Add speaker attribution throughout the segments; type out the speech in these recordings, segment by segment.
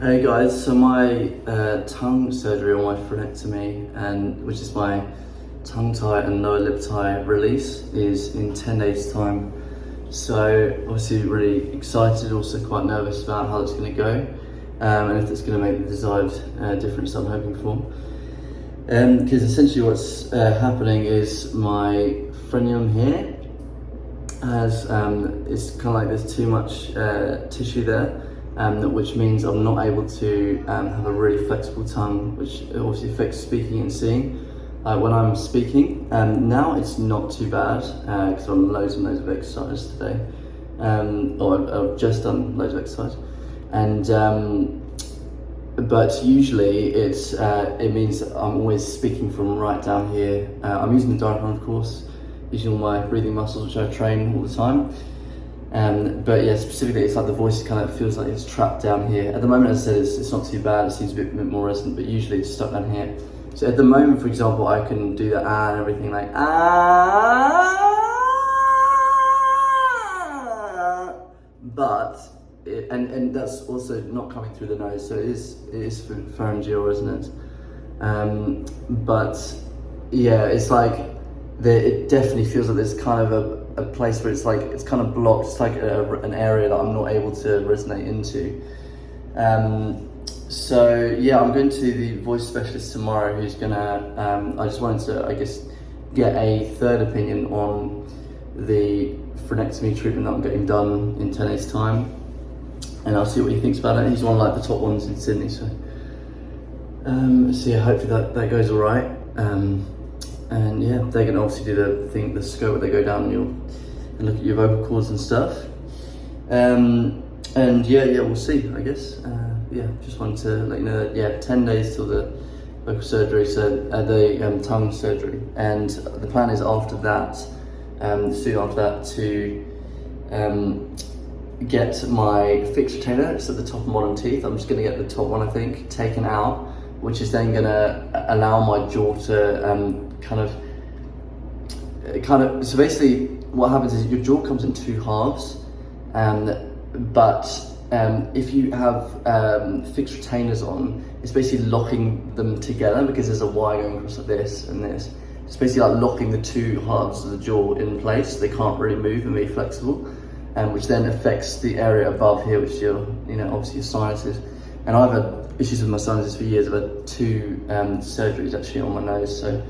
Speaker 1: Hey guys, so my tongue surgery or my frenectomy, and which is my tongue tie and lower lip tie release, is in 10 days time. So obviously really excited, also quite nervous about how it's going to go, and if it's going to make the desired difference I'm hoping for. Because essentially what's happening is my frenulum here has, it's kind of like there's too much tissue there. Which means I'm not able to have a really flexible tongue, which obviously affects speaking and seeing. When I'm speaking, now it's not too bad because I've done loads and loads of exercise today, or I've just done loads of exercise, and but usually it means I'm always speaking from right down here. I'm using the diaphragm, of course, using all my breathing muscles, which I train all the time. But yeah, specifically it's like the voice kind of feels like it's trapped down here. At the moment, as I said, it's not too bad, it seems a bit more resonant, but usually it's stuck down here. So at the moment, for example, I can do the and everything like but and that's also not coming through the nose, so it is pharyngeal resonance. But yeah, it's like it definitely feels like there's kind of a place where it's like it's kind of blocked. It's like an area that I'm not able to resonate into. So yeah, I'm going to the voice specialist tomorrow, who's gonna I just wanted to, I guess, get a third opinion on the frenectomy treatment that I'm getting done in 10 days time, and I'll see what he thinks about it. He's one of like the top ones in Sydney, so yeah, hopefully that goes all right. And yeah, they're gonna obviously do the scope where they go down and look at your vocal cords and stuff. And yeah, we'll see, I guess. Yeah, just wanted to let you know that, yeah, 10 days till the vocal surgery, so the tongue surgery. And the plan is after that, soon after that, to get my fixed retainer. It's at the top of my bottom teeth. I'm just gonna get the top one, I think, taken out, which is then gonna allow my jaw to kind of, so basically what happens is your jaw comes in two halves, but if you have fixed retainers on, it's basically locking them together because there's a wire going across like this and this. It's basically like locking the two halves of the jaw in place so they can't really move and be flexible, which then affects the area above here, which is your, obviously your sinuses. And I've had issues with my sinuses for years. I've had two surgeries actually on my nose, so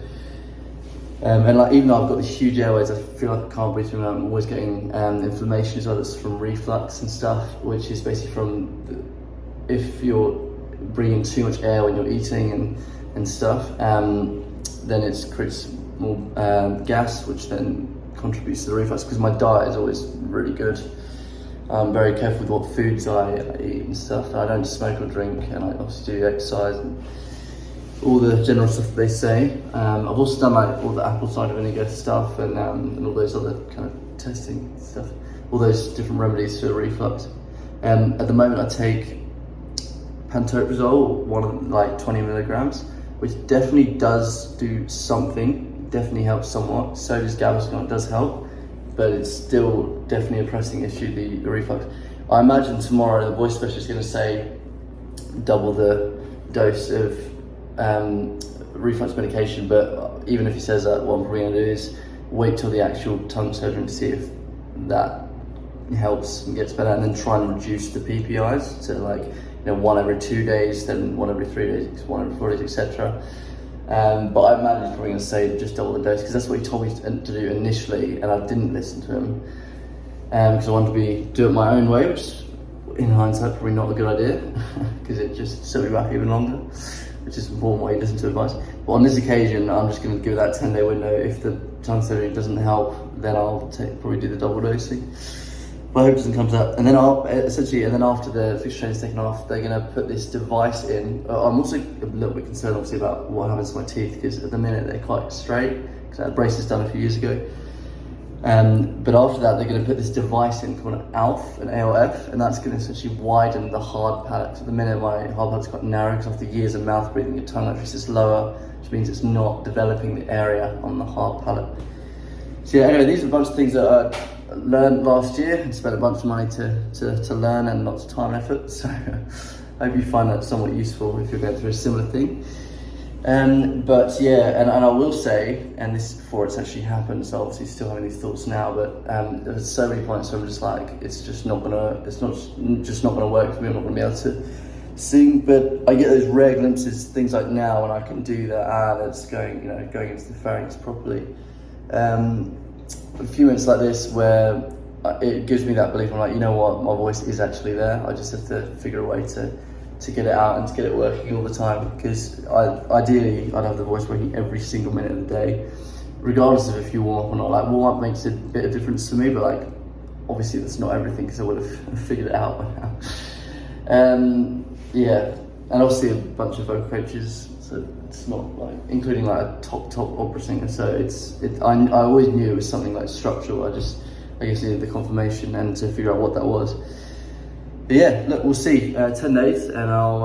Speaker 1: and like, even though I've got these huge airways, I feel like I can't breathe through them. I'm always getting inflammation as well. That's from reflux and stuff, which is basically from if you're bringing too much air when you're eating and stuff, then it creates more gas, which then contributes to the reflux. Because my diet is always really good. I'm very careful with what foods I eat and stuff. I don't smoke or drink, and I obviously do exercise and all the general stuff that they say. I've also done like all the apple cider vinegar stuff and all those other kind of testing stuff, all those different remedies for reflux. At the moment I take pantoprazole, one of like 20 milligrams, which definitely does do something, definitely helps somewhat. So does Gaviscon, it does help, but it's still definitely a pressing issue, the reflux. I imagine tomorrow the voice specialist is going to say double the dose of reflux medication, but even if he says that, what I'm probably going to do is wait till the actual tongue surgery to see if that helps and gets better, and then try and reduce the PPIs to like, one every 2 days, then one every 3 days, one every 4 days, etc. But I imagine he's probably going to say just double the dose, because that's what he told me to do initially, and I didn't listen to him because I wanted to do it my own way, which in hindsight probably not a good idea because it just set me back even longer, which is important why you listen to advice. But on this occasion, I'm just going to give that 10-day window. If the tongue surgery doesn't help, then I'll probably do the double dosing. But I hope it doesn't come to that. And then after the fixed retainer is taken off, they're going to put this device in. I'm also a little bit concerned, obviously, about what happens to my teeth, because at the minute they're quite straight, because that brace was done a few years ago. But after that, they're going to put this device in called an ALF, and that's going to essentially widen the hard palate. So at the minute, my hard palate's quite narrow because after years of mouth breathing, your tongue actually sits lower, which means it's not developing the area on the hard palate. So yeah, anyway, these are a bunch of things that I learned last year and spent a bunch of money to learn, and lots of time and effort. So I hope you find that somewhat useful if you're going through a similar thing. But yeah, and I will say, and this is before it's actually happened, so obviously still having these thoughts now, but there's so many points where I'm just like, it's just not gonna work for me. I'm not gonna be able to sing. But I get those rare glimpses, things like now, when I can do that, that's going into the pharynx properly. A few minutes like this where it gives me that belief. I'm like, you know what, my voice is actually there. I just have to figure a way to get it out and to get it working all the time, because ideally I'd have the voice working every single minute of the day, regardless of if you warm up or not. Like, warm up makes a bit of difference to me, but like obviously that's not everything, because I would have figured it out by now. Yeah, and obviously a bunch of vocal coaches, so it's not like, including like a top opera singer, so I always knew it was something like structural. I guess needed the confirmation and to figure out what that was. But yeah, look, we'll see. 10 days, and I'll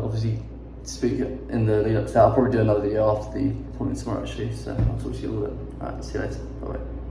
Speaker 1: obviously speak in the lead up to that. I'll probably do another video after the appointment tomorrow actually, so I'll talk to you a little bit. Alright, see you later. Bye bye.